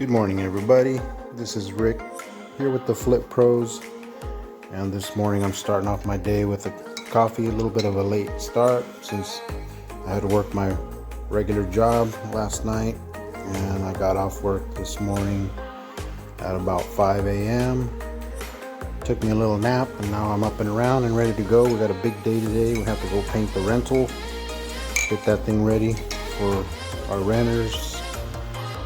Good morning, everybody. This is Rick here with the Flip Pros, and this morning I'm starting off my day with a coffee. A little bit of a late start since I had to work my regular job last night, and I got off work this morning at about 5 a.m. Took me a little nap, and now I'm up and around and ready to go. We got a big day today. We have to go paint the rental, get that thing ready for our renters.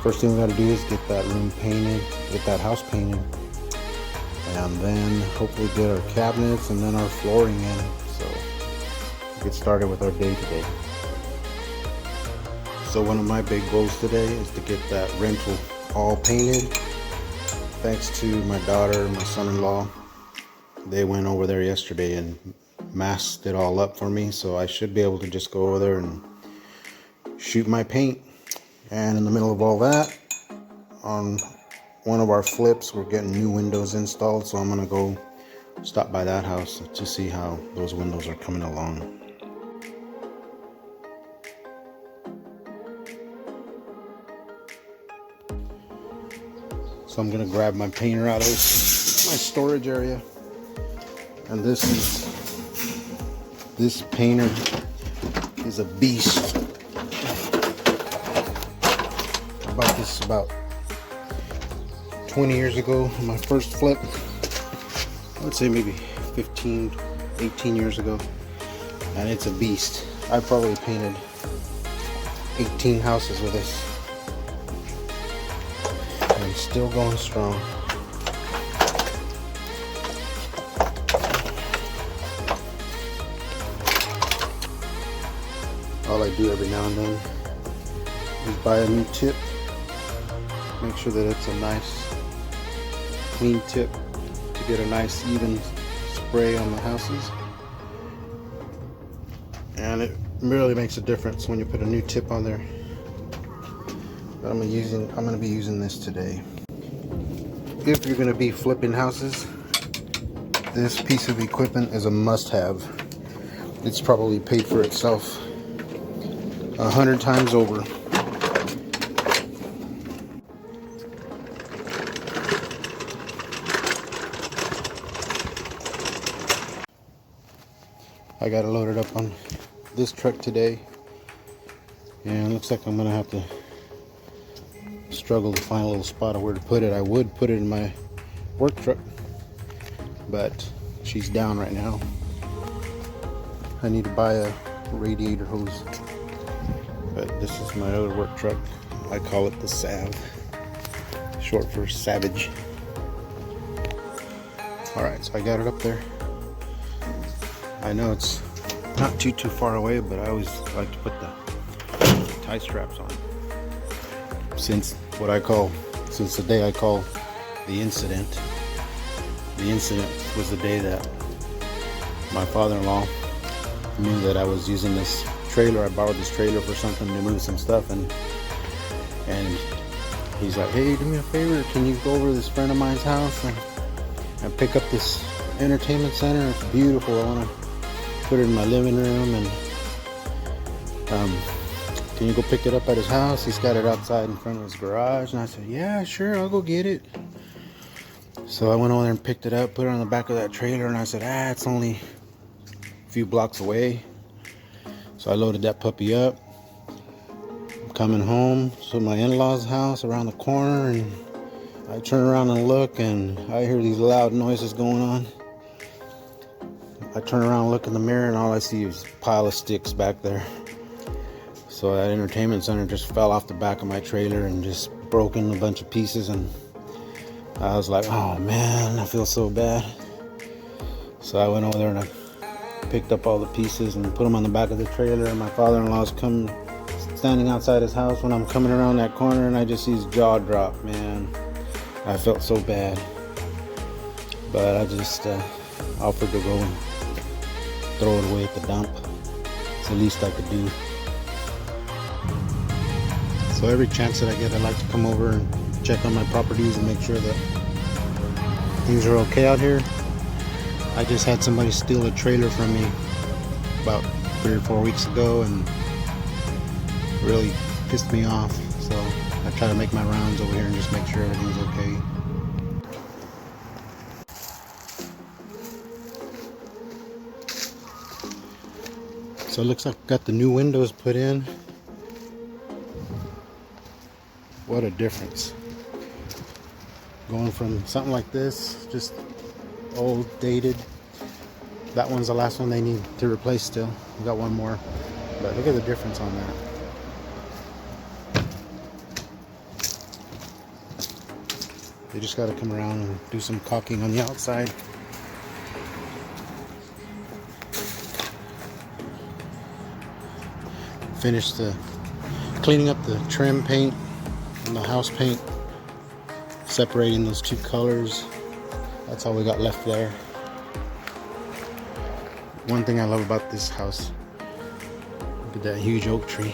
First thing we got to do is get that room painted, get that house painted, and then hopefully get our cabinets and then our flooring in. So get started with our day today. So one of my big goals today is to get that rental all painted. Thanks to my daughter and my son-in-law. They went over there yesterday and masked it all up for me, so I should be able to just go over there and shoot my paint. And in the middle of all that, on one of our flips, we're getting new windows installed, so I'm gonna go stop by that house to see how those windows are coming along. So I'm gonna grab my painter out of my storage area, and this painter is a beast. I bought this about 20 years ago on my first flip. I would say maybe 15, 18 years ago, and it's a beast. I probably painted 18 houses with this, and still going strong. All I do every now and then is buy a new tip. Make sure that it's a nice clean tip to get a nice even spray on the houses, and it really makes a difference when you put a new tip on there. But I'm going to be using this today. If you're going to be flipping houses, this piece of equipment is a must-have. It's probably paid for itself 100 times over. I got it loaded up on this truck today, and it looks like I'm gonna have to struggle to find a little spot of where to put it. I would put it in my work truck, but she's down right now. I need to buy a radiator hose, but this is my other work truck. I call it the Sav, short for Savage. Alright, so I got it up there. I know it's not too far away, but I always like to put the tie straps on. Since the day I call the incident. The incident was the day that my father-in-law knew that I was using this trailer. I borrowed this trailer for something to move some stuff, and he's like, "Hey, do me a favor, can you go over to this friend of mine's house and pick up this entertainment center? It's beautiful. I want to put it in my living room, and can you go pick it up at his house? He's got it outside in front of his garage." And I said, "Yeah, sure, I'll go get it." So I went over there and picked it up, put it on the back of that trailer, and I said, it's only a few blocks away. So I loaded that puppy up. I'm coming home to my in-laws' house around the corner, and I turn around and look, and I hear these loud noises going on. I turn around and look in the mirror, and all I see is a pile of sticks back there. So that entertainment center just fell off the back of my trailer and just broke in a bunch of pieces, and I was like, oh man, I feel so bad. So I went over there and I picked up all the pieces and put them on the back of the trailer, and my father-in-law's standing outside his house when I'm coming around that corner, and I just see his jaw drop. Man, I felt so bad, but I just offered to go and throw it away at the dump. It's the least I could do. So every chance that I get, I like to come over and check on my properties and make sure that things are okay out here. I just had somebody steal a trailer from me about 3 or 4 weeks ago, and really pissed me off. So I try to make my rounds over here and just make sure everything's okay. So it looks like I got the new windows put in. What a difference. Going from something like this, just old, dated. That one's the last one they need to replace still. We got one more. But look at the difference on that. They just got to come around and do some caulking on the outside. Finish the cleaning up the trim paint and the house paint, separating those two colors. That's all we got left there. One thing I love about this house, look at that huge oak tree.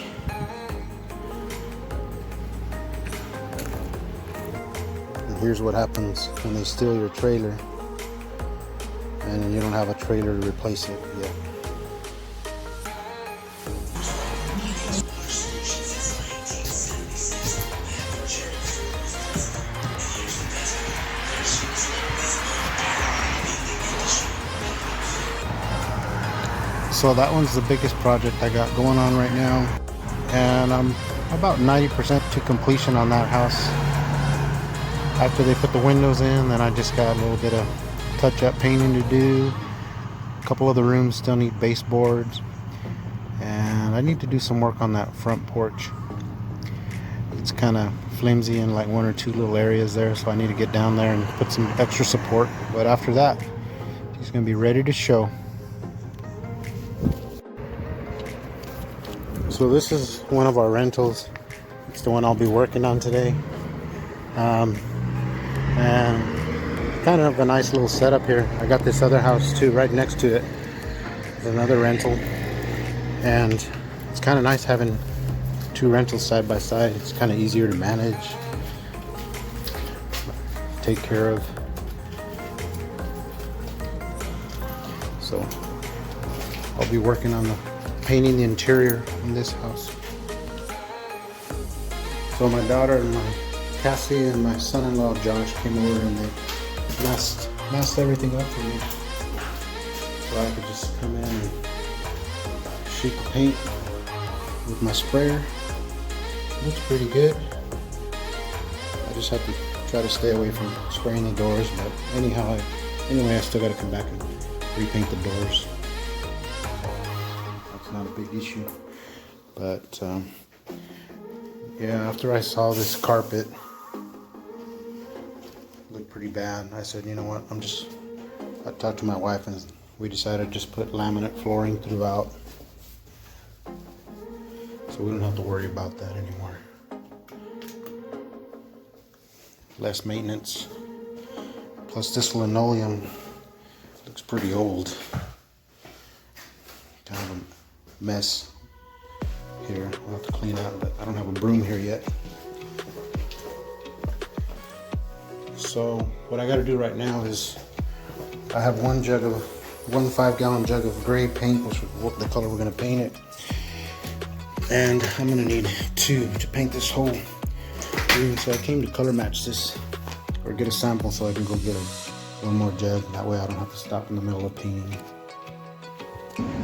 And here's what happens when they steal your trailer and you don't have a trailer to replace it yet. So that one's the biggest project I got going on right now, and I'm about 90% to completion on that house. After they put the windows in, then I just got a little bit of touch-up painting to do. A couple of the rooms still need baseboards, and I need to do some work on that front porch. It's kind of flimsy in like one or two little areas there, so I need to get down there and put some extra support. But after that, he's gonna be ready to show. So this is one of our rentals. It's the one I'll be working on today. And kind of a nice little setup here. I got this other house too right next to it. It's another rental. And it's kind of nice having two rentals side by side. It's kind of easier to manage, take care of. So I'll be working on painting the interior in this house. So my daughter and my Cassie and my son-in-law Josh came over and they masked everything up for me, so I could just come in and shoot the paint with my sprayer. Looks pretty good. I just have to try to stay away from spraying the doors, but anyway, I still got to come back and repaint the doors. Not a big issue, but yeah, after I saw this carpet looked pretty bad, I said, you know what, I talked to my wife and we decided to just put laminate flooring throughout, so we don't have to worry about that anymore. Less maintenance, plus this linoleum looks pretty old, kind of a mess here. I'll have to clean out, but I don't have a broom here yet. So what I got to do right now is I have one 5-gallon jug of gray paint, which is the color we're going to paint it, and I'm going to need 2 to paint this whole room. So I came to color match this, or get a sample so I can go get one more jug. That way I don't have to stop in the middle of painting.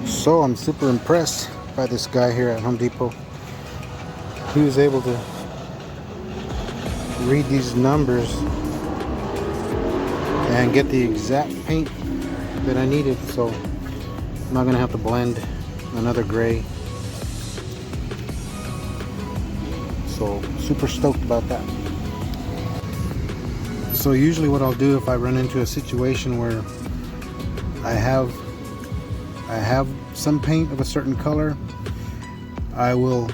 So I'm super impressed by this guy here at Home Depot. He was able to read these numbers and get the exact paint that I needed, so I'm not gonna have to blend another gray. So super stoked about that. So usually what I'll do if I run into a situation where I have some paint of a certain color, I will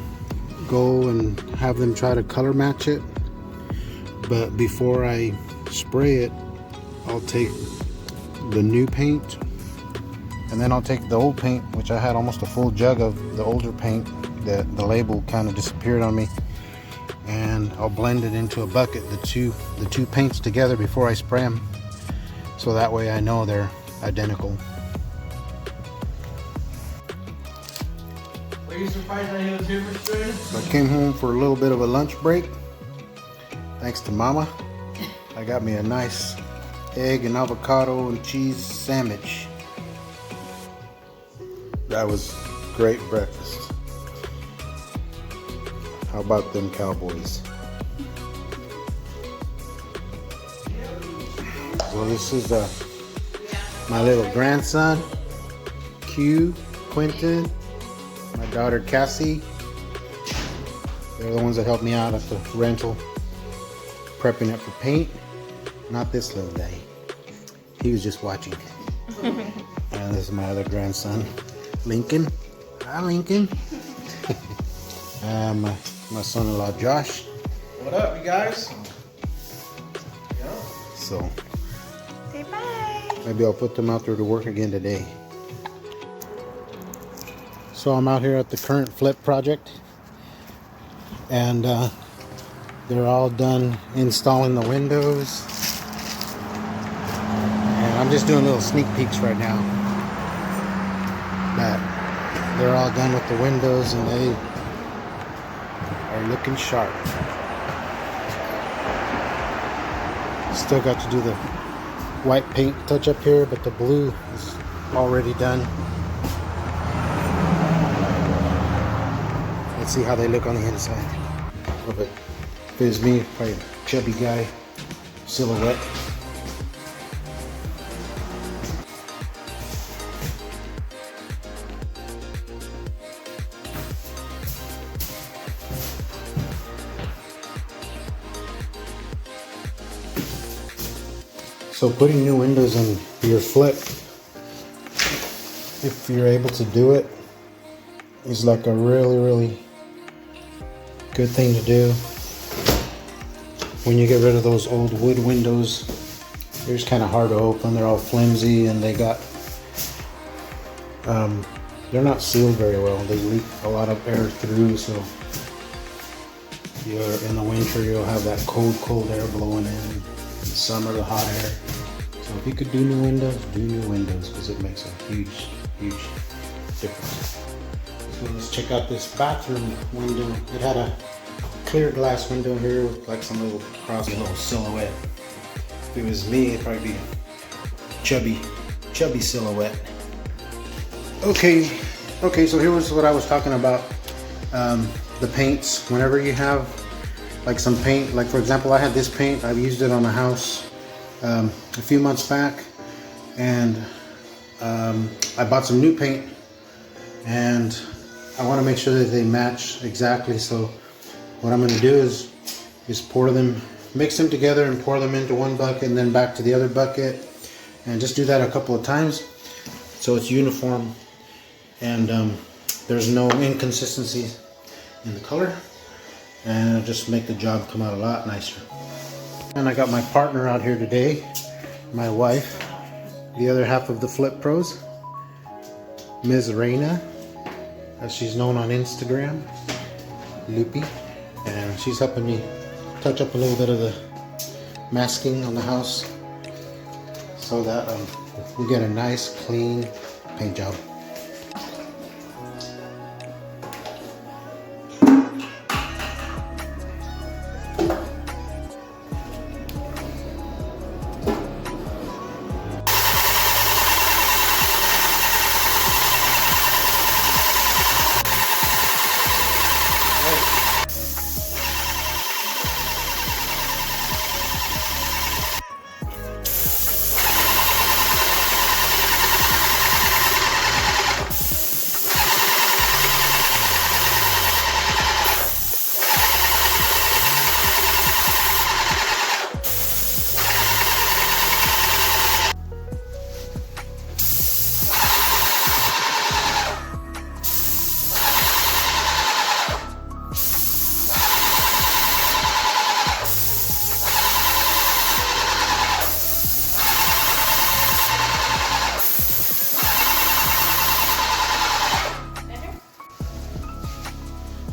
go and have them try to color match it, but before I spray it, I'll take the new paint and then I'll take the old paint, which I had almost a full jug of the older paint. The label kind of disappeared on me, and I'll blend it into a bucket, the two paints together before I spray them, so that way I know they're identical. Are you surprised I know the difference? So I came home for a little bit of a lunch break, Thanks to Mama, I got me a nice egg and avocado and cheese sandwich. That was great breakfast. How about them Cowboys? So this is my little grandson, Q, Quentin, my daughter Cassie. They're the ones that helped me out at the rental, prepping it for paint. Not this little guy. He was just watching. And this is my other grandson, Lincoln. Hi, Lincoln. My son-in-law, Josh. What up, you guys? So, Say bye. maybe I'll put them out there to work again today. So I'm out here at the current flip project, and they're all done installing the windows. And I'm just doing little sneak peeks right now. But they're all done with the windows and they are looking sharp. Still got to do the white paint touch up here, but the blue is already done. Let's see how they look on the inside. A little bit. If it was me, probably a chubby guy, silhouette. So putting new windows in your flip, if you're able to do it, is like a really good thing to do. When you get rid of those old wood windows, they're just kind of hard to open. They're all flimsy and they got, they're not sealed very well. They leak a lot of air through, so in the winter you'll have that cold air blowing in the summer, the hot air. So if you could do new windows, do new windows, because it makes a huge difference. So let's check out this bathroom window. It had a clear glass window here with like some little crossy little silhouette. If it was me, it'd probably be chubby silhouette. Okay, so here was what I was talking about. The paints, whenever you have like some paint, like for example, I had this paint, I've used it on a house a few months back, and I bought some new paint, and I want to make sure that they match exactly. So what I'm going to do is pour them, mix them together and pour them into one bucket and then back to the other bucket, and just do that a couple of times so it's uniform and there's no inconsistencies in the color, and it'll just make the job come out a lot nicer. And I got my partner out here today, my wife, the other half of the Flip Pros, Ms. Reina, as she's known on Instagram, Loopy, and she's helping me touch up a little bit of the masking on the house so that we get a nice clean paint job.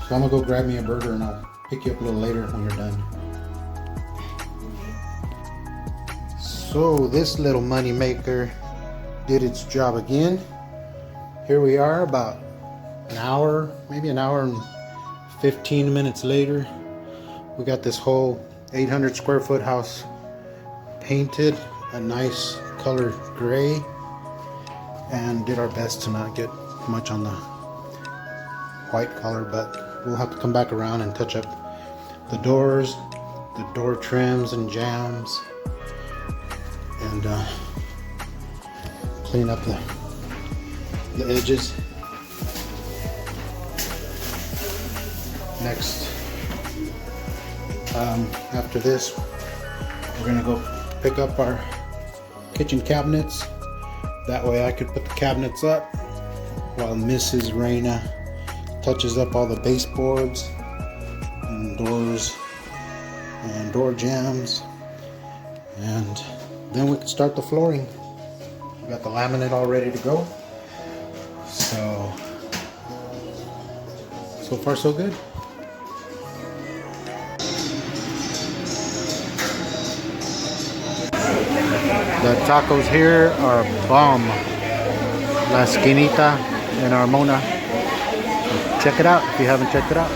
So I'm gonna go grab me a burger and I'll pick you up a little later when you're done. So this little money maker did its job again. Here we are about an hour, maybe an hour and 15 minutes later. We got this whole 800 square foot house, painted a nice color gray, and did our best to not get much on the white color, but we'll have to come back around and touch up the doors, the door trims and jambs, and clean up the edges. Next, after this, we're gonna go pick up our kitchen cabinets. That way I could put the cabinets up while Mrs. Reina touches up all the baseboards and doors and door jambs, and then we can start the flooring. We got the laminate all ready to go. So far so good. The tacos here are bomb. La Esquinita in Armona. Check it out if you haven't checked it out.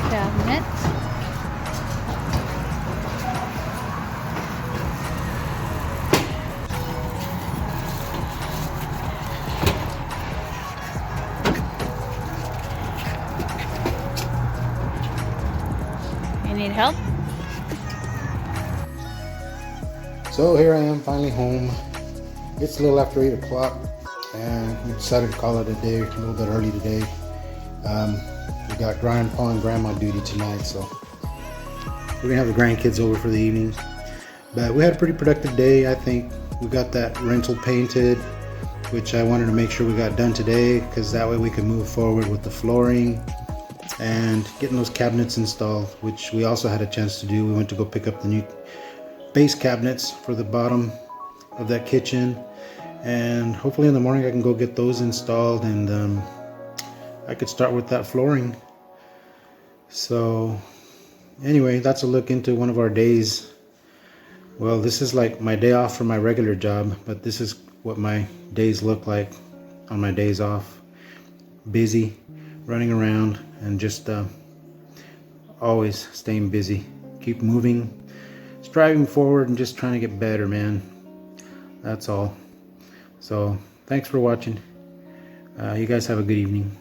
Cabinet. You need help? So here I am finally home. It's a little after 8 o'clock and we decided to call it a day, a little bit early today. We got grandpa and grandma duty tonight, so we're gonna have the grandkids over for the evening. But we had a pretty productive day, I think. We got that rental painted, which I wanted to make sure we got done today, because that way we can move forward with the flooring and getting those cabinets installed, which we also had a chance to do. We went to go pick up the new base cabinets for the bottom of that kitchen, and hopefully in the morning I can go get those installed, and I could start with that flooring. So anyway, that's a look into one of our days. Well, this is like my day off from my regular job, but this is what my days look like on my days off. Busy, running around, and just always staying busy. Keep moving, striving forward, and just trying to get better, man. That's all. So thanks for watching. You guys have a good evening.